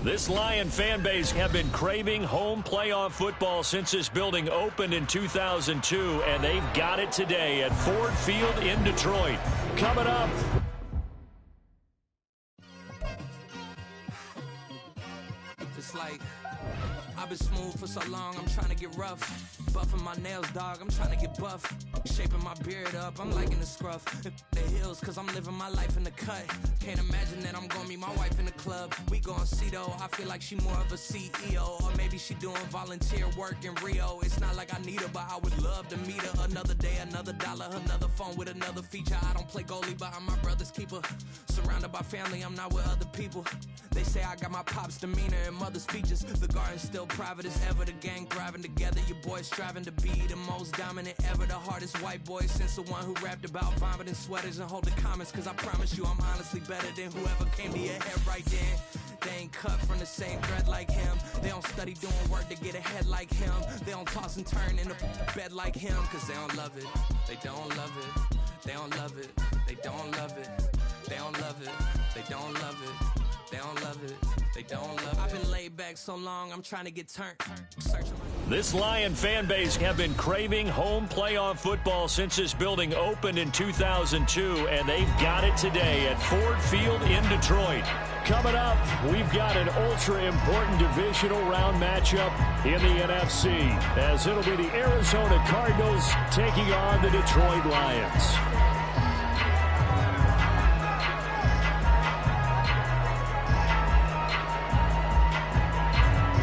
This Lion fan base have been craving home playoff football since this building opened in 2002, and they've got it today at Ford Field in Detroit. Coming up. It's like I've been smooth for so long, I'm trying to get rough. Buffing my nails, dog, I'm trying to get buff. Shaping my beard up, I'm liking the scruff. The hills, cause I'm living my life in the cut. Can't imagine that I'm gonna meet my wife in the club. We gon' see though, I feel like she more of a CEO. Or maybe she doing volunteer work in Rio. It's not like I need her, but I would love to meet her. Another day, another dollar, another phone with another feature. I don't play goalie, but I'm my brother's keeper. Surrounded by family, I'm not with other people. They say I got my pop's demeanor and mother's features. The garden's still private as ever. The gang thriving together. Your boys striving to be the most dominant ever. The hardest white boy since the one who rapped about vomiting sweaters and holding comments. Cause I promise you I'm honestly better than whoever came to your head right then. They ain't cut from the same thread like him. They don't study doing work to get ahead like him. They don't toss and turn in the bed like him. Cause they don't love it. They don't love it. They don't love it. They don't love it. They don't love it. They don't love it. They don't love it. They don't love it. I've been laid back so long, I'm trying to get turned. This Lion fan base have been craving home playoff football since this building opened in 2002, and they've got it today at Ford Field in Detroit. Coming up, we've got an ultra-important divisional round matchup in the NFC, as it'll be the Arizona Cardinals taking on the Detroit Lions.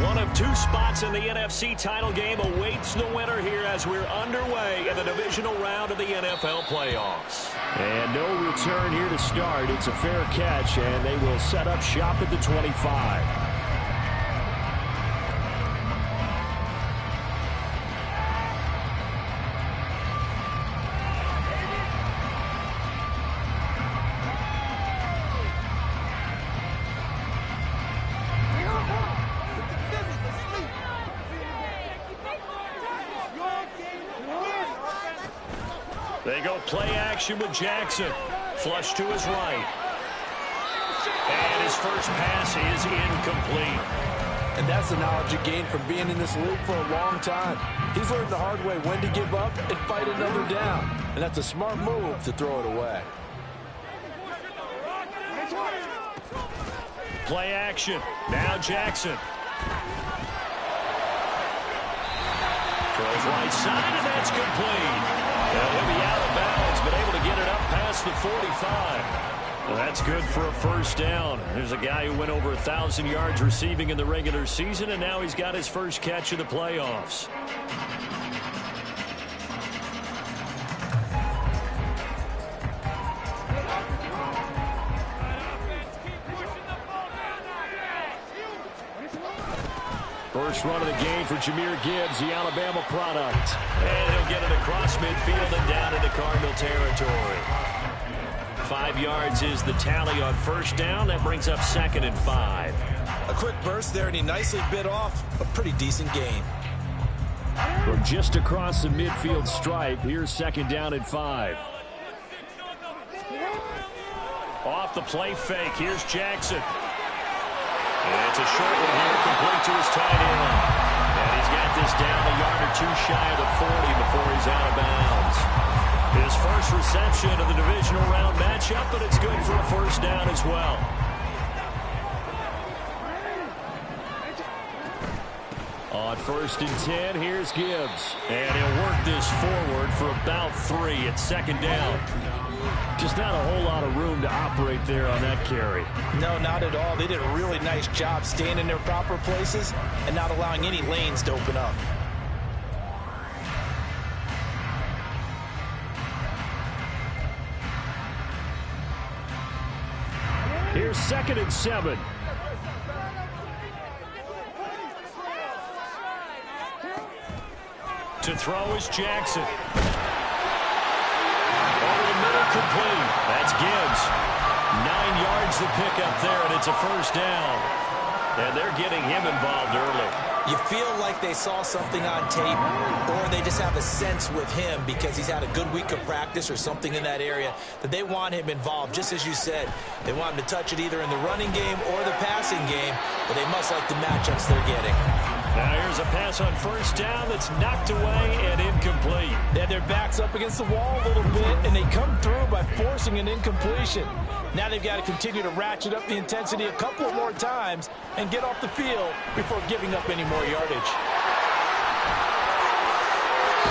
One of two spots in the NFC title game awaits the winner here as we're underway in the divisional round of the NFL playoffs. And no return here to start. It's a fair catch, and they will set up shop at the 25. They go play action with Jackson. Flush to his right. And his first pass is incomplete. And that's the knowledge he gained from being in this league for a long time. He's learned the hard way when to give up and fight another down. And that's a smart move to throw it away. Play action. Now Jackson. Throws right side, and that's complete. He'll be out of bounds, but able to get it up past the 45. Well, that's good for a first down. There's a guy who went over 1,000 yards receiving in the regular season, and now he's got his first catch in the playoffs. First run of the game for Jahmyr Gibbs, the Alabama product. And he'll get it across midfield and down into Cardinal territory. 5 yards is the tally on first down. That brings up 2nd and 5. A quick burst there, and he nicely bit off a pretty decent gain. From just across the midfield stripe, here's 2nd down and 5. Off the play fake, here's Jackson. And it's a short one here, complete to his tight end. And he's got this down a yard or two shy of the 40 before he's out of bounds. His first reception of the divisional round matchup, but it's good for a first down as well. On 1st and 10, here's Gibbs. And he'll work this forward for about 3 at 2nd down. Just not a whole lot of room to operate there on that carry. No, not at all. They did a really nice job staying in their proper places and not allowing any lanes to open up. Here's 2nd and 7. To throw is Jackson. Over the middle, complete. That's Gibbs. 9 yards to pick up there, and it's a first down. And they're getting him involved early. You feel like they saw something on tape, or they just have a sense with him because he's had a good week of practice or something in that area that they want him involved. Just as you said, they want him to touch it either in the running game or the passing game, but they must like the matchups they're getting. Now here's a pass on first down that's knocked away and incomplete. They have their backs up against the wall a little bit, and they come through by forcing an incompletion. Now they've got to continue to ratchet up the intensity a couple of more times and get off the field before giving up any more yardage.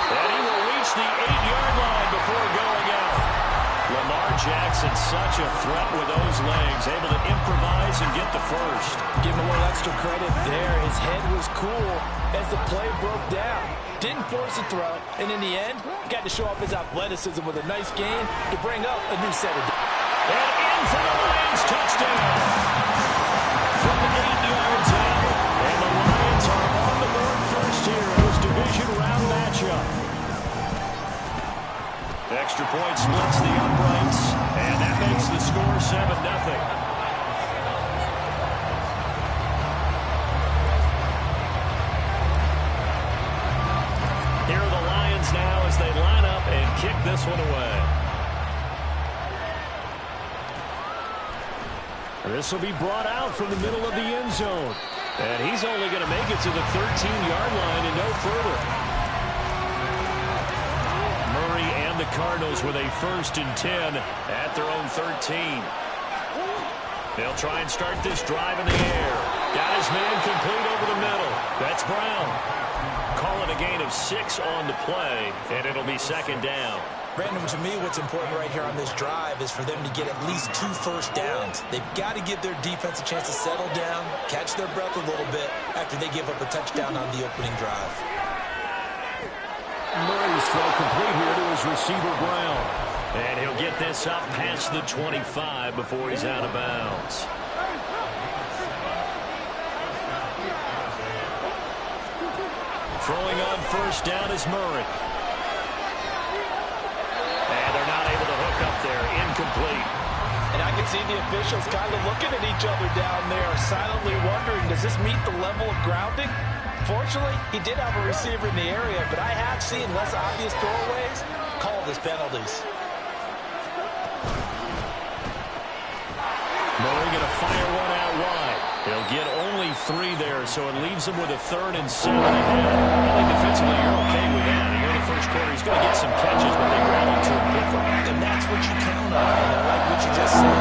And he will reach the 8-yard line before going out. Lamar Jackson, such a threat with those legs, able to improvise and get the first. Give him a little extra credit there. His head was cool as the play broke down. Didn't force a throw, and in the end, got to show off his athleticism with a nice gain to bring up a new set of... And in for the Lions, touchdown! From 8 yards out, and the Lions are on the board first here in this division round matchup. Extra point splits the uprights, and that makes the score 7-0. Here are the Lions now as they line up and kick this one away. This will be brought out from the middle of the end zone. And he's only going to make it to the 13-yard line and no further. Murray and the Cardinals with a 1st and 10 at their own 13. They'll try and start this drive in the air. Got his man complete over the middle. That's Brown. Call it a gain of 6 on the play, and it'll be 2nd down. Brandon, to me, what's important right here on this drive is for them to get at least 2 first downs. They've got to give their defense a chance to settle down, catch their breath a little bit after they give up a touchdown on the opening drive. Murray's throw complete here to his receiver, Brown. And he'll get this up past the 25 before he's out of bounds. Throwing on first down is Murray. And they're not able to hook up there. Incomplete. And I can see the officials kind of looking at each other down there, silently wondering, does this meet the level of grounding? Fortunately, he did have a receiver in the area, but I have seen less obvious throwaways called as penalties. Murray going to fire one out wide. He'll get only 3 there, so it leaves him with a 3rd and 7 ahead. I think defensively you're okay with that. Here in the first quarter, he's going to get some catches when they rally to him quickly. And that's what you count on. And I like what you just said.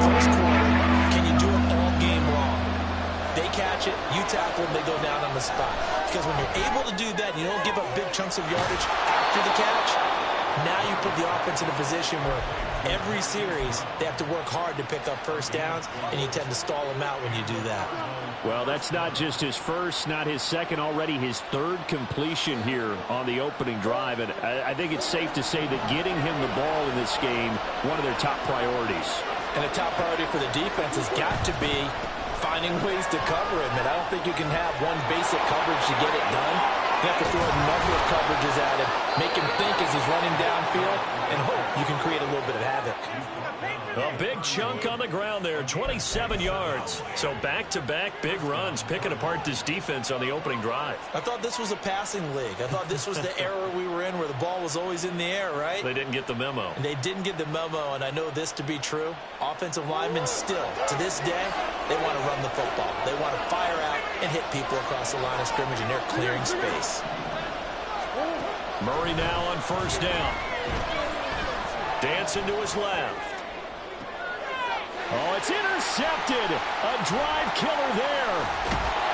First quarter, can you do it all game long? They catch it, you tackle them, they go down on the spot. Because when you're able to do that, you don't give up big chunks of yardage after the catch, now you put the offense in a position where every series they have to work hard to pick up first downs, and you tend to stall them out when you do that. Well, that's not just his first, not his second, already his 3rd completion here on the opening drive. And I think it's safe to say that getting him the ball in this game, one of their top priorities. And a top priority for the defense has got to be finding ways to cover him. And I don't think you can have one basic coverage to get it done. You have to throw a number of coverages at him, make him think as he's running downfield, and hope you can create a little bit of havoc. A big chunk on the ground there, 27 yards. So back-to-back big runs, picking apart this defense on the opening drive. I thought this was a passing league. I thought this was the era we were in where the ball was always in the air, right? They didn't get the memo. And they didn't get the memo, and I know this to be true. Offensive linemen still, to this day, they want to run the football. They want to fire out and hit people across the line of scrimmage, and they're clearing space. Murray now on first down. Dancing to his left. Oh, it's intercepted. A drive killer there.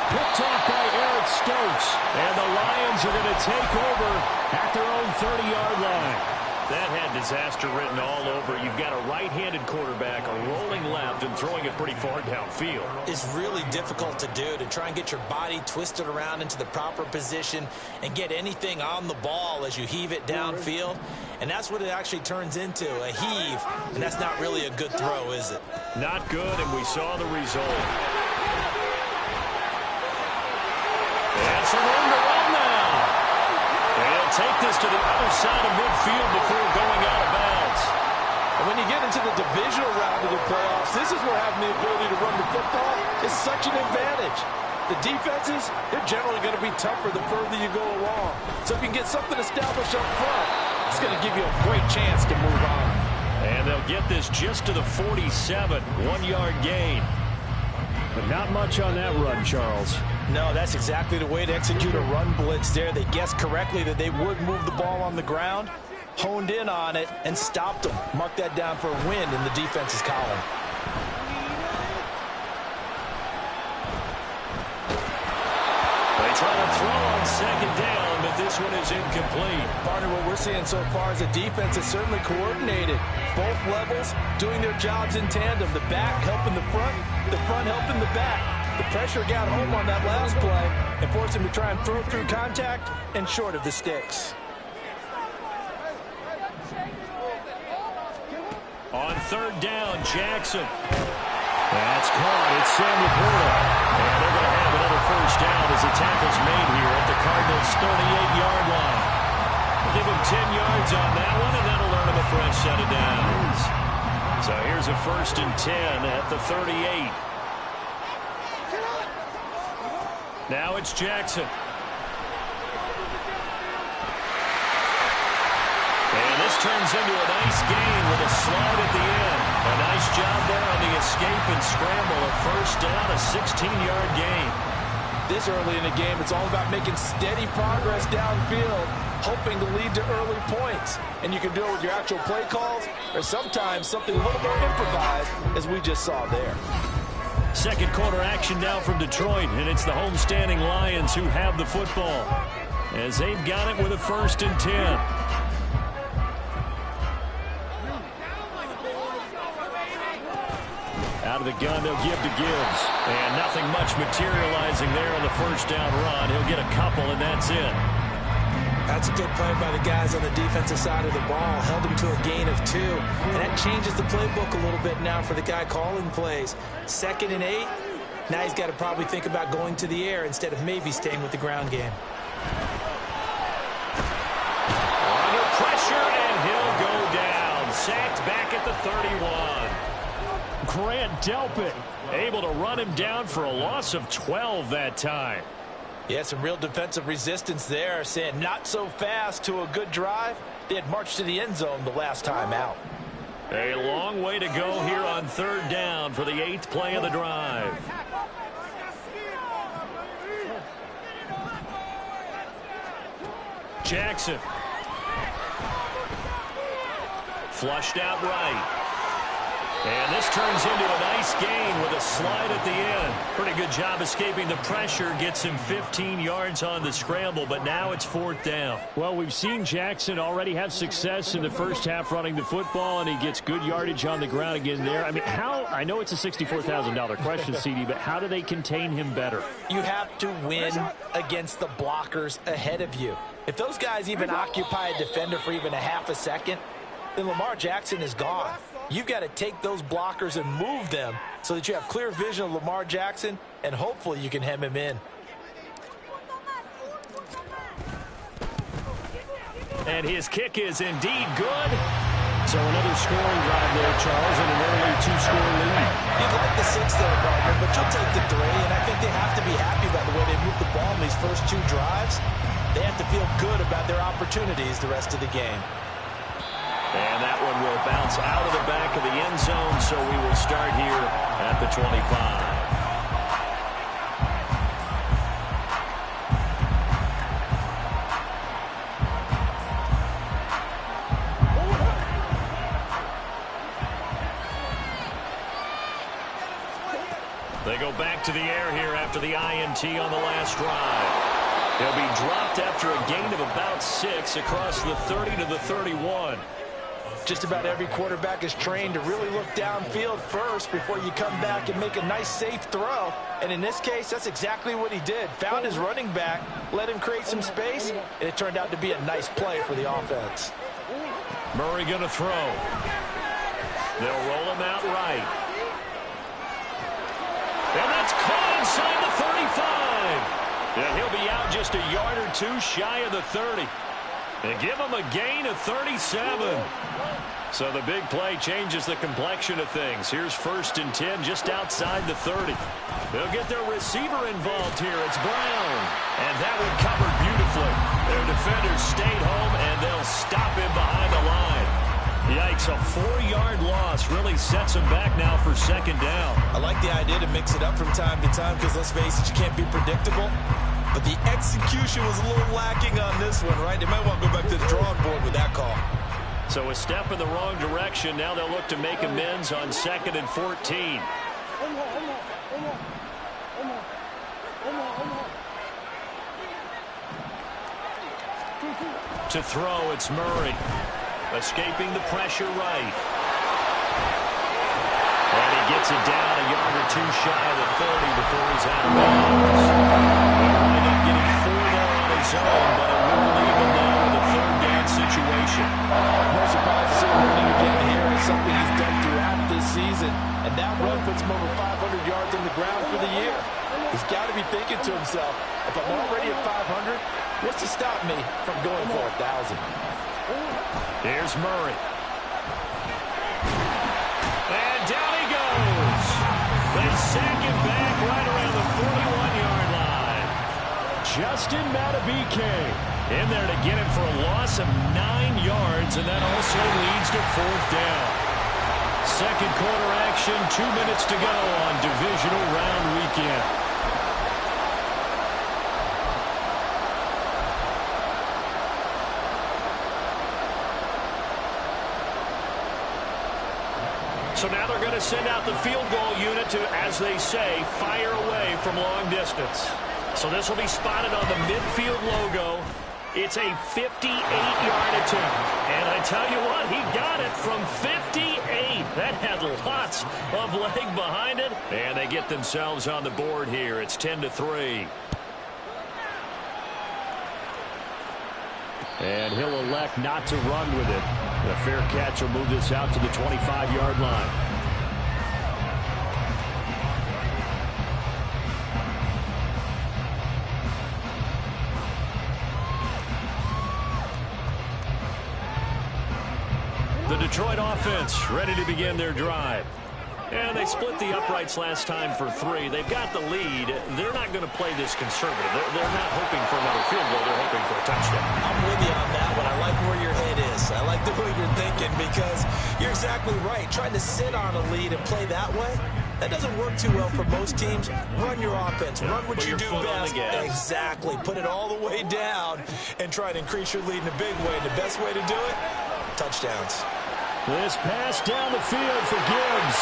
Picked off by Eric Stokes. And the Lions are going to take over at their own 30-yard line. That had disaster written all over. You've got a right-handed quarterback, a rolling left, and throwing it pretty far downfield. It's really difficult to do, to try and get your body twisted around into the proper position and get anything on the ball as you heave it downfield. and that's what it actually turns into, a heave, and that's not really a good throw, is it? Not good, and we saw the result. That's some room to run now. They'll take this to the other side of midfield before going out of bounds. And when you get into the divisional round of the playoffs, this is where having the ability to run the football is such an advantage. The defenses, they're generally going to be tougher the further you go along. So if you can get something established up front, it's going to give you a great chance to move on. And they'll get this just to the 47, 1-yard gain. But not much on that run, Charles. No, that's exactly the way to execute a run blitz there. They guessed correctly that they would move the ball on the ground, honed in on it, and stopped them. Mark that down for a win in the defense's column. They try to throw on second down, but this one is incomplete. Partner, what we're seeing so far is a defense that's certainly coordinated. Both levels doing their jobs in tandem. The back helping the front helping the back. The pressure got home on that last play and forced him to try and throw through contact and short of the sticks. On third down, Jackson. That's caught. It's Sam Laporta. And they're going to have another first down as the tackle's made here at the Cardinals' 38-yard line. We'll give him 10 yards on that one, and that'll earn him a fresh set of downs. So here's a 1st and 10 at the 38. Now it's Jackson. And this turns into a nice gain with a slide at the end. A nice job there on the escape and scramble. A first down, a 16-yard gain. This early in the game, it's all about making steady progress downfield, hoping to lead to early points. And you can do it with your actual play calls or sometimes something a little more improvised, as we just saw there. Second quarter action now from Detroit, and it's the homestanding Lions who have the football as they've got it with a 1st and 10. Out of the gun, they'll give to Gibbs. And nothing much materializing there on the first down run. He'll get a couple, and that's it. That's a good play by the guys on the defensive side of the ball. Held him to a gain of 2. And that changes the playbook a little bit now for the guy calling plays. 2nd and 8. Now he's got to probably think about going to the air instead of maybe staying with the ground game. Under pressure, and he'll go down. Sacked back at the 31. Grant Delpit able to run him down for a loss of 12 that time. Yeah, some real defensive resistance there, saying not so fast to a good drive. They had marched to the end zone the last time out. A long way to go here on third down for the 8th play of the drive. Jackson. Flushed out right. And this turns into a nice gain with a slide at the end. Pretty good job escaping the pressure. Gets him 15 yards on the scramble, but now it's 4th down. Well, we've seen Jackson already have success in the first half running the football, and he gets good yardage on the ground again there. I mean, I know it's a $64,000 question, CD, but how do they contain him better? You have to win against the blockers ahead of you. If those guys even occupy a defender for even a half a second, then Lamar Jackson is gone. You've got to take those blockers and move them so that you have clear vision of Lamar Jackson, and hopefully you can hem him in. And his kick is indeed good. So another scoring drive there, Charles, and an early 2-score lead. You'd like the 6 there, partner, but you'll take the 3, and I think they have to be happy about the way they moved the ball in these first 2 drives. They have to feel good about their opportunities the rest of the game. And that one will bounce out of the back of the end zone, so we will start here at the 25. They go back to the air here after the INT on the last drive. They'll be dropped after a gain of about 6 across the 30 to the 31. Just about every quarterback is trained to really look downfield first before you come back and make a nice, safe throw. And in this case, that's exactly what he did. Found his running back, let him create some space, and it turned out to be a nice play for the offense. Murray going to throw. They'll roll him out right. And that's caught inside the 35. Yeah, he'll be out just a yard or two shy of the 30. And give him a gain of 37. So the big play changes the complexion of things. Here's 1st and 10 just outside the 30. They'll get their receiver involved here. It's Brown. And that one covered beautifully. Their defenders stayed home, and they'll stop him behind the line. Yikes, a 4-yard loss really sets them back now for 2nd down. I like the idea to mix it up from time to time because, let's face it, you can't be predictable. But the execution was a little lacking on this one, right? They might want to go back to the drawing board with that call. So a step in the wrong direction. Now they'll look to make amends on 2nd and 14. To throw, it's Murray. Escaping the pressure right. And he gets it down a yard or two shy of the 30 before he's out of bounds. He'll wind up getting 4 there on his own, but it will leave him now with a 3rd down situation. No surprise to see him running again here. It's something he's done throughout this season. And that run puts him over 500 yards on the ground for the year. He's got to be thinking to himself, if I'm already at 500, what's to stop me from going for 1,000? Here's Murray. And down he goes. They sack him back right around the 41-yard line. Justin Matabike in there to get him for a loss of 9 yards, and that also leads to 4th down. 2nd quarter action, 2 minutes to go on divisional round weekend. So now they're going to send out the field goal unit to, as they say, fire away from long distance. So this will be spotted on the midfield logo. It's a 58-yard attempt. And I tell you what, he got it from 58. That had lots of leg behind it. And they get themselves on the board here. It's 10-3. And he'll elect not to run with it. The fair catch will move this out to the 25-yard line. The Detroit offense ready to begin their drive. And they split the uprights last time for 3. They've got the lead. They're not going to play this conservative. They're not hoping for another field goal. They're hoping for a touchdown. I'm with you on that one. I like where your head is. I like the way you're thinking because you're exactly right. Trying to sit on a lead and play that way, that doesn't work too well for most teams. Run your offense. Run what you do best. Exactly. Put it all the way down and try to increase your lead in a big way. The best way to do it, touchdowns. This pass down the field for Gibbs.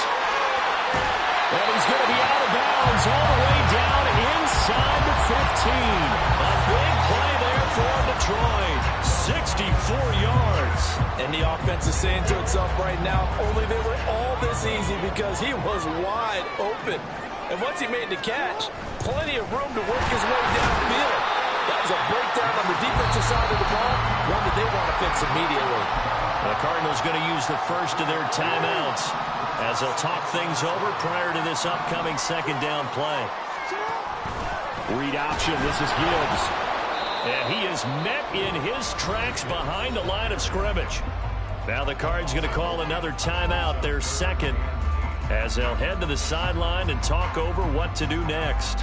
And he's going to be out of bounds all the way down inside the 15. A big play there for Detroit. 64 yards. And the offense is saying to itself right now, only they were all this easy because he was wide open. And once he made the catch, plenty of room to work his way downfield. That was a breakdown on the defensive side of the ball, one that they want to fix immediately. The Cardinals going to use the first of their timeouts as they'll talk things over prior to this upcoming 2nd down play. Read option. This is Gibbs. And he is met in his tracks behind the line of scrimmage. Now the Cards going to call another timeout, their 2nd, as they'll head to the sideline and talk over what to do next.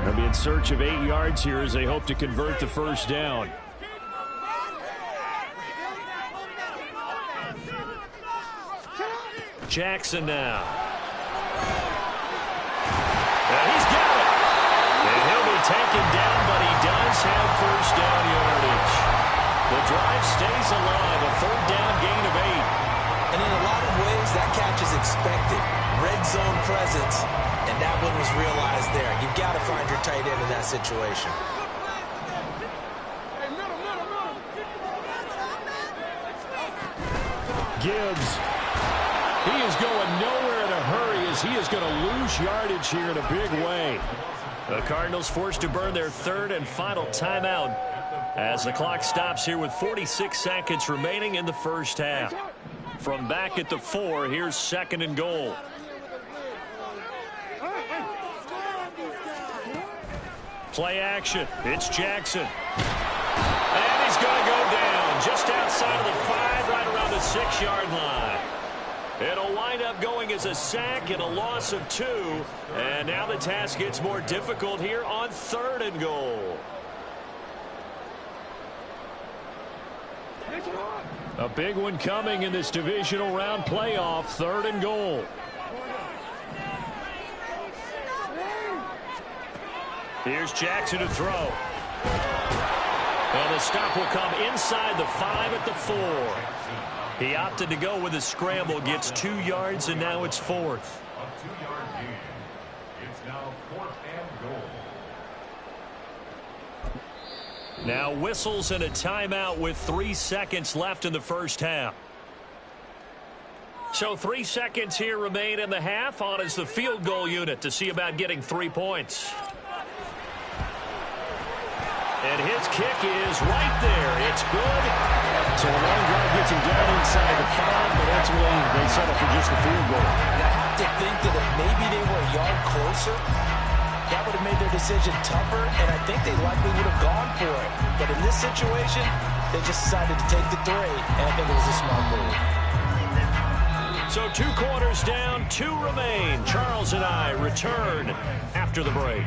They'll be in search of 8 yards here as they hope to convert the 1st down. Jackson now. And he's got it. And he'll be taken down, but he does have 1st down yardage. The drive stays alive, a 3rd down gain of 8. And in a lot of ways, that catch is expected. Red zone presence. And that one was realized there. You've got to find your tight end in that situation. Gibbs. He is going nowhere in a hurry as he is going to lose yardage here in a big way. The Cardinals forced to burn their third and final timeout as the clock stops here with 46 seconds remaining in the first half. From back at the 4, here's 2nd and goal. Play action. It's Jackson. And he's going to go down just outside of the 5, right around the 6-yard line. It'll wind up going as a sack and a loss of 2. And now the task gets more difficult here on 3rd and goal. A big one coming in this divisional round playoff. 3rd and goal. Here's Jackson to throw. And the stop will come inside the 5 at the 4. He opted to go with a scramble, gets 2 yards, and now it's 4th. A 2-yard gain. It's now 4th and goal. Now whistles and a timeout with 3 seconds left in the first half. So 3 seconds here remain in the half. On is the field goal unit to see about getting 3 points. And his kick is right there. It's good. So a long drive gets him down inside the 5, but ultimately they settle for just the field goal. And I have to think that if maybe they were a yard closer, that would have made their decision tougher, and I think they likely would have gone for it. But in this situation, they just decided to take the 3, and I think it was a smart move. So 2 quarters down, 2 remain. Charles and I return after the break.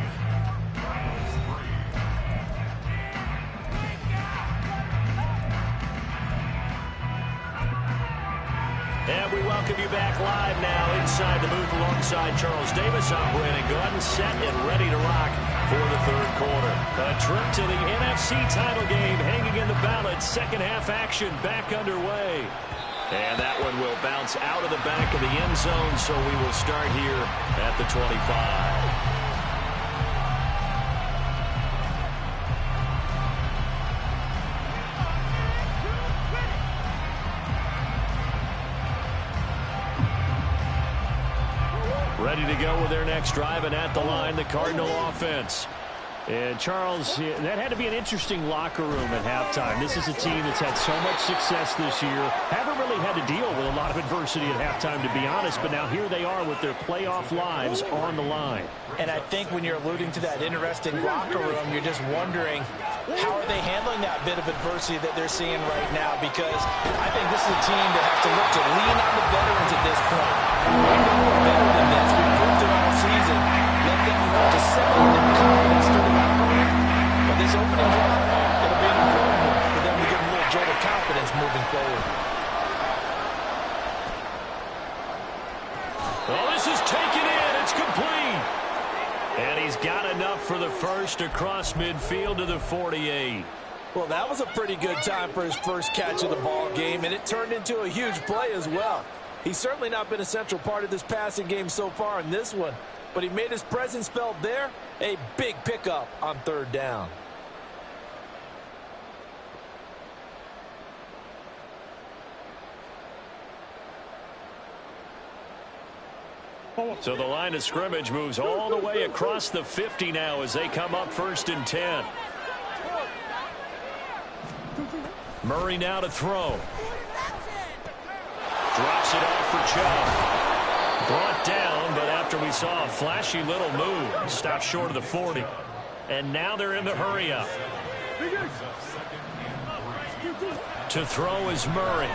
And we welcome you back live now inside the booth alongside Charles Davis. I'm Brandon Gordon, set and ready to rock for the 3rd quarter. A trip to the NFC title game hanging in the balance. Second half action back underway. And that one will bounce out of the back of the end zone, so we will start here at the 25. Ready to go with their next drive, and at the line, the Cardinal offense. And Charles, that had to be an interesting locker room at halftime. This is a team that's had so much success this year. Haven't really had to deal with a lot of adversity at halftime, to be honest, but now here they are with their playoff lives on the line. And I think when you're alluding to that interesting locker room, you're just wondering, how are they handling that bit of adversity that they're seeing right now? Because I think this is a team that has to look to lean on the veterans at this point. We know we're better than this. We've proved it all season. Let them disseminate their confidence through the locker room. But this opening drive, it'll be an important one for them to get a little jolt of confidence moving forward. Well, this is taken in. It's complete. And he's got enough for the first across midfield to the 48. Well, that was a pretty good time for his first catch of the ball game, and it turned into a huge play as well. He's certainly not been a central part of this passing game so far in this one, but he made his presence felt there. A big pickup on 3rd down. So the line of scrimmage moves all the way across the 50 now as they come up 1st and 10. Murray now to throw. Drops it off for Chubb. Brought down, but after we saw a flashy little move, stopped short of the 40. And now they're in the hurry up. To throw is Murray.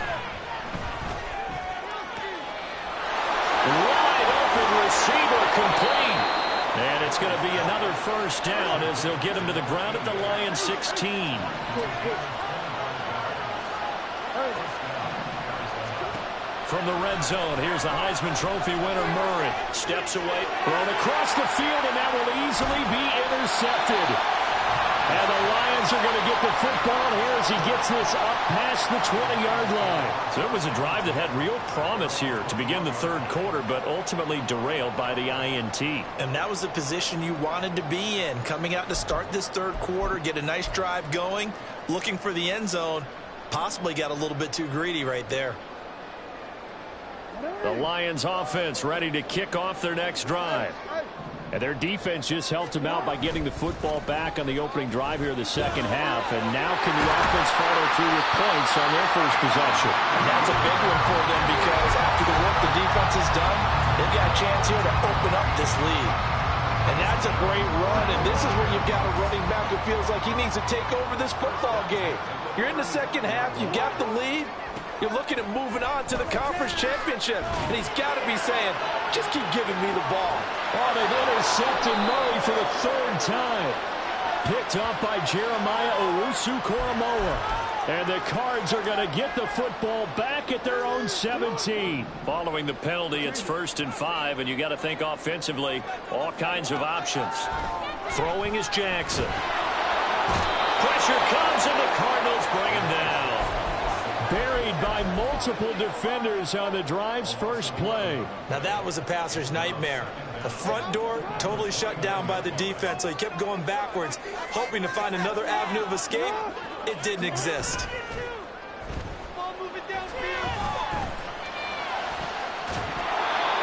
Wide open receiver complete. And it's going to be another first down as they'll get him to the ground at the Lions 16. From the red zone, here's the Heisman Trophy winner, Murray. Steps away, thrown across the field, and that will easily be intercepted. And the Lions are going to get the football here as he gets this up past the 20-yard line. So it was a drive that had real promise here to begin the 3rd quarter, but ultimately derailed by the INT. And that was the position you wanted to be in. Coming out to start this 3rd quarter, get a nice drive going, looking for the end zone. Possibly got a little bit too greedy right there. The Lions offense ready to kick off their next drive. And their defense just helped them out by getting the football back on the opening drive here in the second half. And now can the offense follow through with points on their first possession? And that's a big one for them because after the work the defense has done, they've got a chance here to open up this lead. And that's a great run, and this is where you've got a running back who feels like he needs to take over this football game. You're in the second half, you've got the lead. You're looking at moving on to the conference championship. And he's got to be saying, just keep giving me the ball. Oh, they've intercepted Murray for the third time. Picked up by Jeremiah Owusu-Koramoah. And the Cards are going to get the football back at their own 17. Following the penalty, it's 1st and 5, and you got to think offensively, all kinds of options. Throwing is Jackson. Pressure comes, and the Cardinals bring him down. Buried by multiple defenders on the drive's first play. Now that was a passer's nightmare. The front door totally shut down by the defense, so he kept going backwards, hoping to find another avenue of escape. It didn't exist.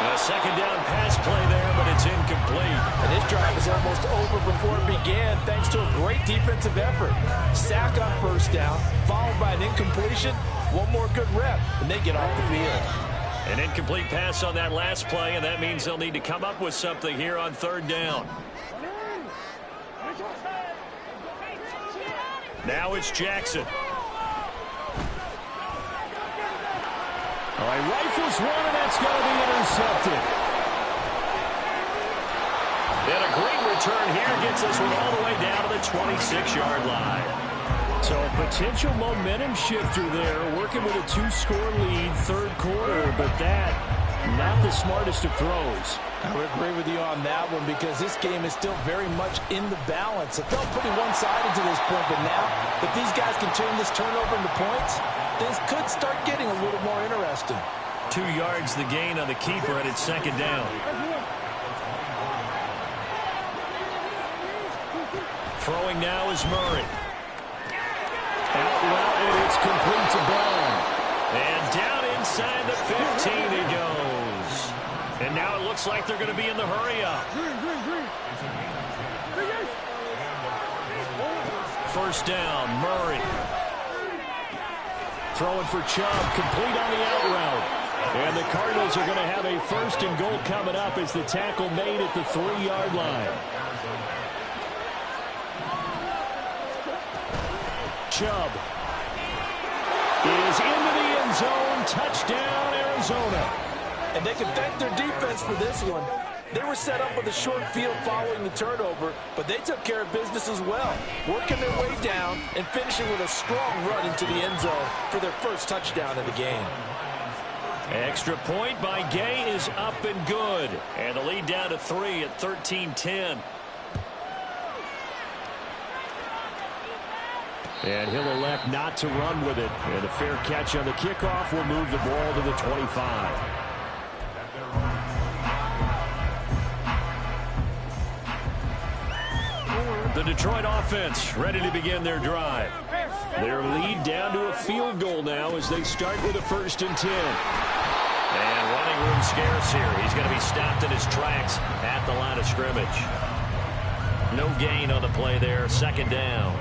A second down pass play there, but it's incomplete. And this drive is almost over before it began, thanks to a great defensive effort. Sack on first down, followed by an incompletion. One more good rep, and they get off the field. An incomplete pass on that last play, and that means they'll need to come up with something here on 3rd down. Now it's Jackson. All right, rifles one, and that's going to be intercepted. And a great return here gets us all the way down to the 26-yard line. So potential momentum shifter there, working with a 2-score lead, third quarter, but that, not the smartest of throws. I would agree with you on that one because this game is still very much in the balance. It felt pretty one-sided to this point, but now, if these guys can turn this turnover into points, things could start getting a little more interesting. 2 yards the gain on the keeper, and it's 2nd down. Throwing now is Murray. Out route, and it's complete to Brown. And down inside the 15 he goes. And now it looks like they're going to be in the hurry-up. 1st down, Murray. Throwing for Chubb, complete on the out route. And the Cardinals are going to have a 1st and goal coming up as the tackle made at the 3-yard line. Chubb is into the end zone. Touchdown, Arizona. And they can thank their defense for this one. They were set up with a short field following the turnover, but they took care of business as well, working their way down and finishing with a strong run into the end zone for their first touchdown of the game. Extra point by Gay is up and good. And the lead down to 3 at 13-10. And he'll elect not to run with it. And a fair catch on the kickoff will move the ball to the 25. The Detroit offense ready to begin their drive. Their lead down to a field goal now as they start with a 1st and 10. And running room scarce here. He's going to be stopped in his tracks at the line of scrimmage. No gain on the play there. 2nd down.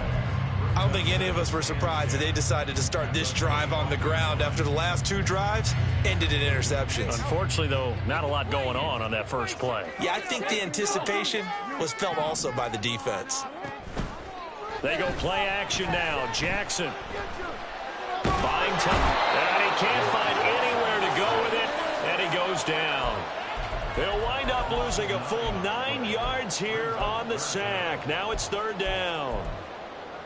I don't think any of us were surprised that they decided to start this drive on the ground after the last 2 drives ended in interceptions. Unfortunately, though, not a lot going on that first play. Yeah, I think the anticipation was felt also by the defense. They go play action now. Jackson buying time, and he can't find anywhere to go with it, and he goes down. They'll wind up losing a full 9 yards here on the sack. Now it's 3rd down.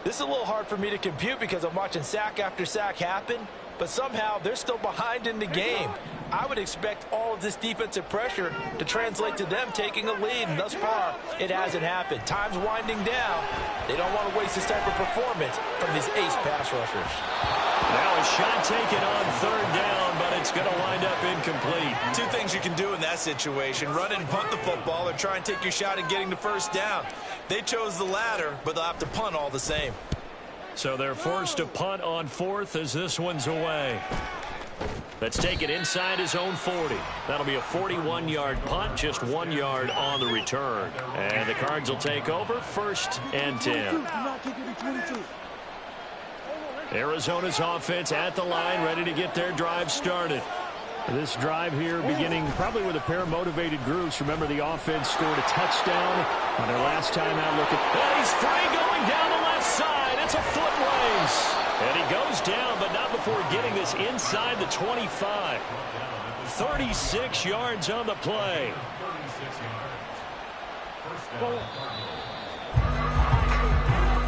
This is a little hard for me to compute because I'm watching sack after sack happen, but somehow they're still behind in the game. I would expect all of this defensive pressure to translate to them taking a lead, and thus far, it hasn't happened. Time's winding down. They don't want to waste this type of performance from these ace pass rushers. Now a shot taken on 3rd down, but it's going to wind up incomplete. 2 things you can do in that situation: run and punt the football, or try and take your shot at getting the 1st down. They chose the latter, but they'll have to punt all the same. So they're forced to punt on 4th as this one's away. Let's take it inside his own 40. That'll be a 41-yard punt, just 1 yard on the return. And the Cards will take over, 1st and 10. Arizona's offense at the line, ready to get their drive started. This drive here beginning probably with a pair of motivated groups. Remember, the offense scored a touchdown on their last time out. Look at, and he's free going down the left side. It's a foot race. And he goes down, but not before getting this inside the 25. 36 yards on the play.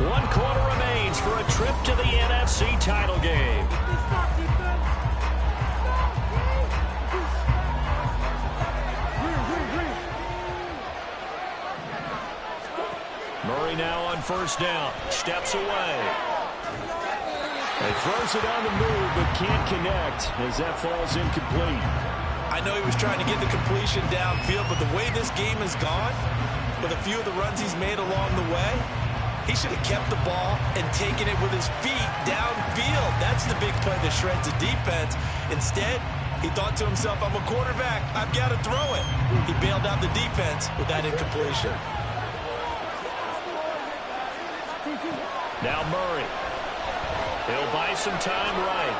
1 quarter remains for a trip to the NFC title game. Murray now on 1st down. Steps away. He throws it on the move, but can't connect as that falls incomplete. I know he was trying to get the completion downfield, but the way this game has gone, with a few of the runs he's made along the way, he should have kept the ball and taken it with his feet downfield. That's the big play that shreds the defense. Instead, he thought to himself, I'm a quarterback. I've got to throw it. He bailed out the defense with that incompletion. Now Murray. He'll buy some time right.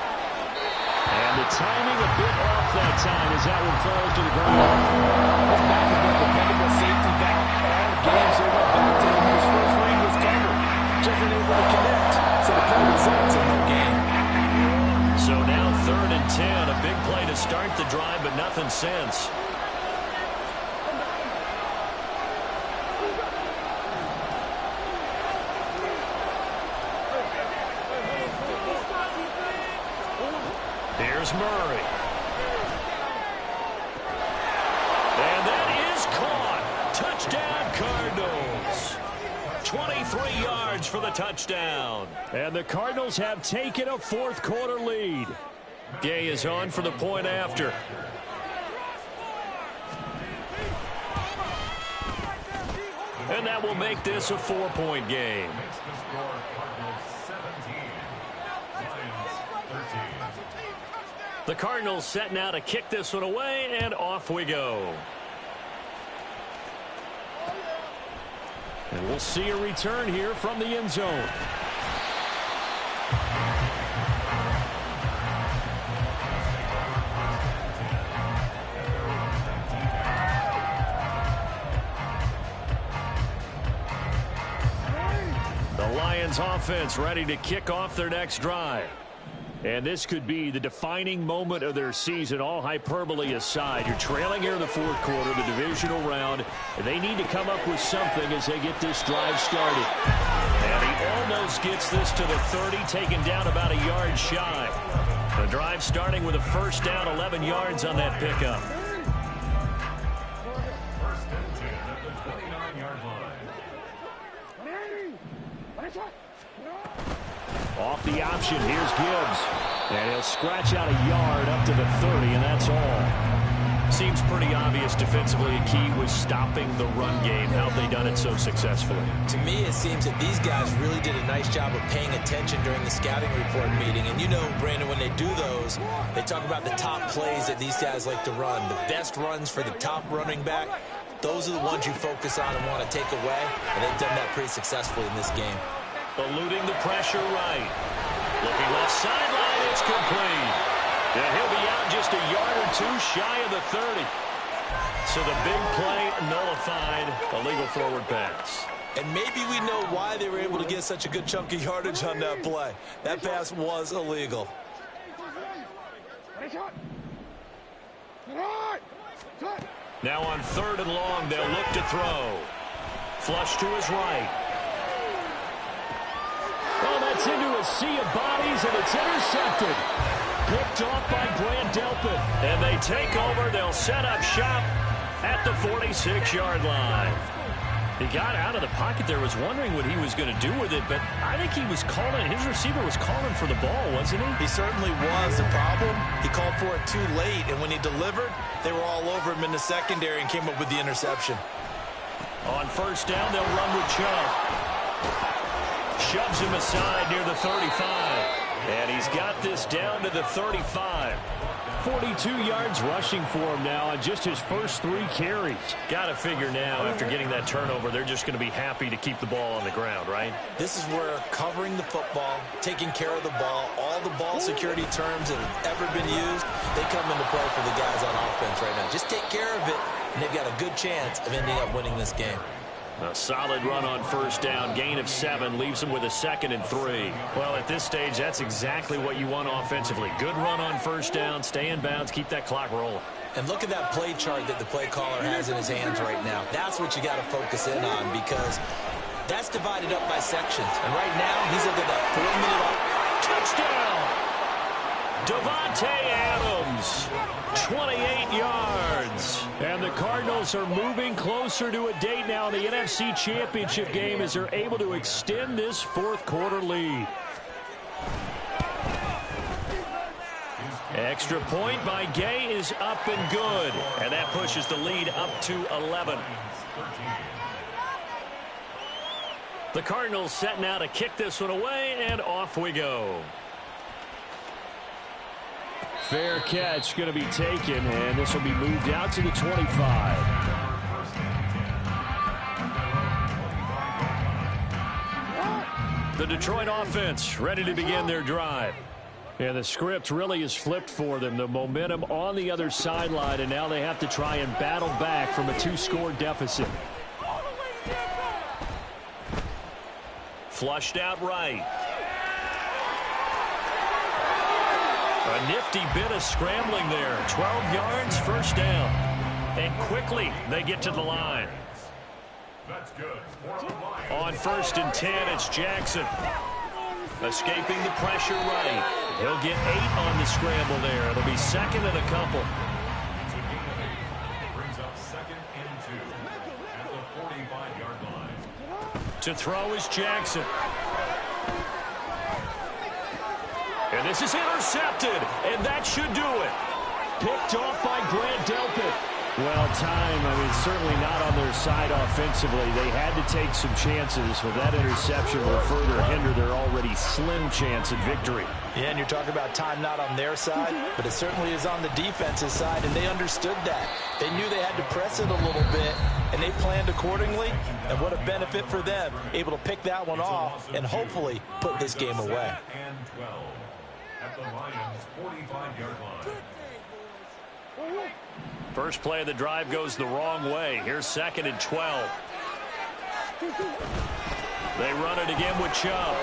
And the timing a bit off that time as that one falls to the ground. His back has been a dependable safety back all games. They went back to him. His first read was covered. Just unable to connect. So the play results in no gain. So now 3rd and 10. A big play to start the drive, but nothing since. Here's Murray. And that is caught. Touchdown, Cardinals. 23 yards for the touchdown. And the Cardinals have taken a 4th quarter lead. Gay is on for the point after. And that will make this a 4-point game. The Cardinals set now to kick this one away, and off we go. And we'll see a return here from the end zone. The Lions offense ready to kick off their next drive. And this could be the defining moment of their season, all hyperbole aside. You're trailing here in the 4th quarter, the divisional round, and they need to come up with something as they get this drive started. And he almost gets this to the 30, taken down about a yard shy. The drive starting with a 1st down, 11 yards on that pickup. 1st and 10 at the 29-yard line. Off the option, here's Gibbs. And he'll scratch out a yard up to the 30, and that's all. Seems pretty obvious defensively a key was stopping the run game. How have they done it so successfully? To me, it seems that these guys really did a nice job of paying attention during the scouting report meeting. And you know, Brandon, when they do those, they talk about the top plays that these guys like to run. The best runs for the top running back, those are the ones you focus on and want to take away. And they've done that pretty successfully in this game. Eluding the pressure right. Looking left sideline, it's complete. And he'll be out just a yard or 2 shy of the 30. So the big play nullified, a legal forward pass. And maybe we know why they were able to get such a good chunk of yardage on that play. That pass was illegal. Now on 3rd and long, they'll look to throw. Flush to his right. Oh, that's into a sea of bodies, and it's intercepted. Picked off by Grant Delpit. And they take over. They'll set up shop at the 46-yard line. He got out of the pocket there, was wondering what he was going to do with it, but I think he was calling, his receiver was calling for the ball, wasn't he? He certainly was. The problem, he called for it too late, and when he delivered, they were all over him in the secondary and came up with the interception. On 1st down, they'll run with Chubb. Shoves him aside near the 35. And he's got this down to the 35. 42 yards rushing for him now on just his first 3 carries. Got to figure now, after getting that turnover, they're just going to be happy to keep the ball on the ground, right? This is where covering the football, taking care of the ball, all the ball security terms that have ever been used, they come into play for the guys on offense right now. Just take care of it, and they've got a good chance of ending up winning this game. A solid run on first down, gain of 7, leaves them with a 2nd and 3. Well, at this stage, that's exactly what you want offensively. Good run on first down, stay in bounds, keep that clock rolling. And look at that play chart that the play caller has in his hands right now. That's what you got to focus in on, because that's divided up by sections. And right now, he's looking at that 4-minute touchdown! Davante Adams, 28 yards. And the Cardinals are moving closer to a date now in the NFC Championship game as they're able to extend this 4th quarter lead. Extra point by Gay is up and good. And that pushes the lead up to 11. The Cardinals set now to kick this one away, and off we go. Fair catch going to be taken, and this will be moved out to the 25. The Detroit offense ready to begin their drive. And the script really is flipped for them. The momentum on the other sideline, and now they have to try and battle back from a 2-score deficit. Flushed out right. A nifty bit of scrambling there. 12 yards, first down. And quickly they get to the line. That's good. On 1st and 10, it's Jackson. Escaping the pressure right. He'll get 8 on the scramble there. It'll be 2nd and a couple. Brings up 2nd and 2 at the 45-yard line. To throw is Jackson. And this is intercepted, and that should do it. Picked off by Grant Delpit. Well, time, certainly not on their side offensively. They had to take some chances, but that interception will further hinder their already slim chance at victory. Yeah, and you're talking about time not on their side, but it certainly is on the defense's side, and they understood that. They knew they had to press it a little bit, and they planned accordingly, and what a benefit for them, able to pick that one off and hopefully put this game away. And 12 at the Lions' 45-yard line. First play of the drive goes the wrong way. Here's 2nd and 12. They run it again with Chubb.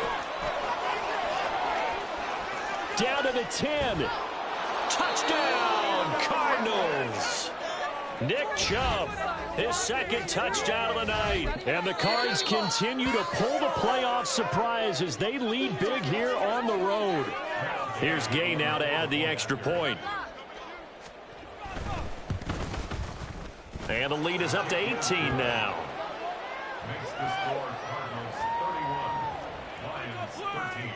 Down to the 10. Touchdown, Cardinals. Nick Chubb, his 2nd touchdown of the night. And the Cards continue to pull the playoff surprise as they lead big here on the road. Here's Gay now to add the extra point. And the lead is up to 18 now. Makes the score Cardinals 31, Lions 13.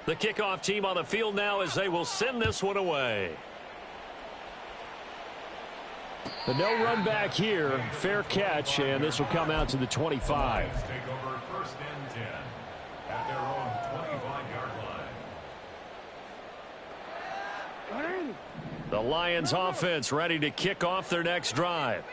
The kickoff team on the field now as they will send this one away. The no run back here. Fair catch, and this will come out to the 25. Take over 1st and 10 at their own 25-yard line. The Lions offense ready to kick off their next drive.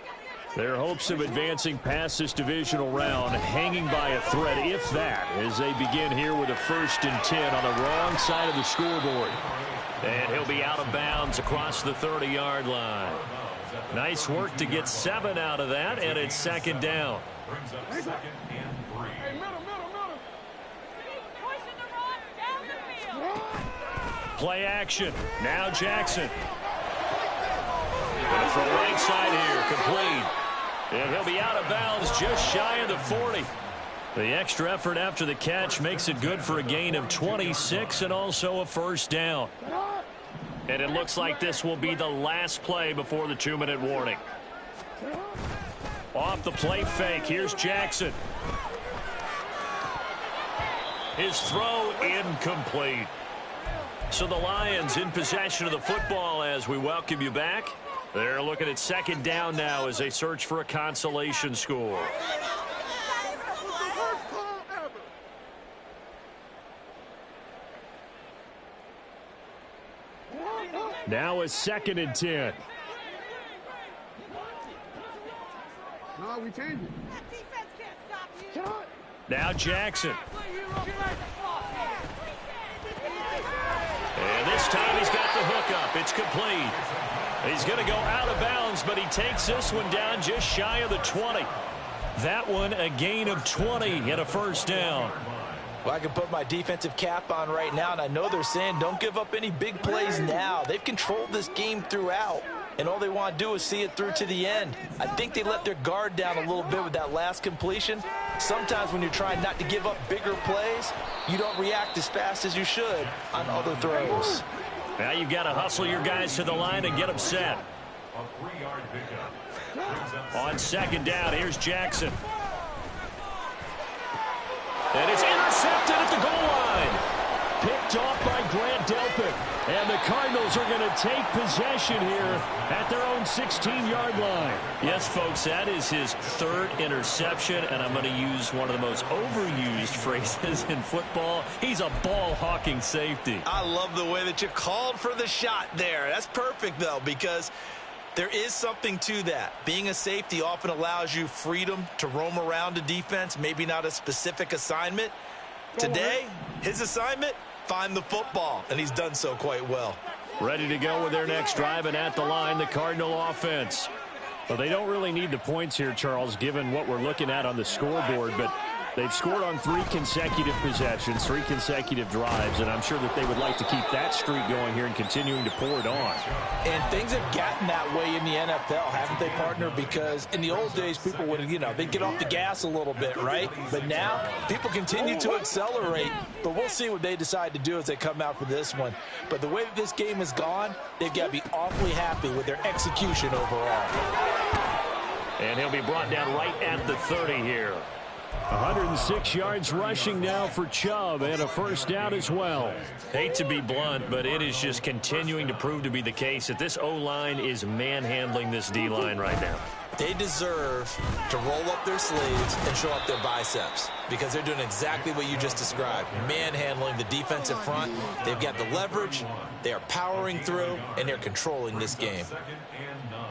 Their hopes of advancing past this divisional round hanging by a thread, if that, as they begin here with a 1st and 10 on the wrong side of the scoreboard. And he'll be out of bounds across the 30-yard line. Nice work to get 7 out of that, and it's 2nd down. Brings up 2nd and 3. Play action. Now Jackson. And from right side here, complete. And he'll be out of bounds just shy of the 40. The extra effort after the catch makes it good for a gain of 26 and also a 1st down. And it looks like this will be the last play before the 2-minute warning. Off the play fake, here's Jackson. His throw incomplete. So the Lions in possession of the football as we welcome you back. They're looking at second down now as they search for a consolation score. Now a 2nd and 10. No, we change it. Now Jackson. And this time he's got the hook up. It's complete. He's going to go out of bounds, but he takes this one down just shy of the 20. That one a gain of 20 and a first down. Well, I can put my defensive cap on right now, and I know they're saying don't give up any big plays now. They've controlled this game throughout, and all they want to do is see it through to the end. I think they let their guard down a little bit with that last completion. Sometimes when you're trying not to give up bigger plays, you don't react as fast as you should on other throws. Now you've got to hustle your guys to the line and get them set. A 3-yard pickup. On second down, here's Jackson. And it's intercepted at the goal line. Picked off by Grant Delpit. And the Cardinals are going to take possession here at their own 16-yard line. Yes, folks, that is his 3rd interception, and I'm going to use one of the most overused phrases in football. He's a ball-hawking safety. I love the way that you called for the shot there. That's perfect, though, because there is something to that. Being a safety often allows you freedom to roam around a defense, maybe not a specific assignment. Today, his assignment, find the football, and he's done so quite well. Ready to go with their next drive, and at the line, the Cardinal offense. Well, they don't really need the points here, Charles, given what we're looking at on the scoreboard, but they've scored on 3 consecutive possessions, 3 consecutive drives, and I'm sure that they would like to keep that streak going here and continuing to pour it on. And things have gotten that way in the NFL, haven't they, partner? Because in the old days, people would, they'd get off the gas a little bit, right? But now, people continue to accelerate, but we'll see what they decide to do as they come out for this one. But the way that this game has gone, they've got to be awfully happy with their execution overall. And he'll be brought down right at the 30 here. 106 yards rushing now for Chubb, and a first down as well. Hate to be blunt, but it is just continuing to prove to be the case that this O-line is manhandling this D-line right now. They deserve to roll up their sleeves and show up their biceps because they're doing exactly what you just described, manhandling the defensive front. They've got the leverage, they are powering through, and they're controlling this game. 2nd and 9.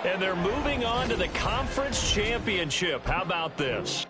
And they're moving on to the conference championship. How about this?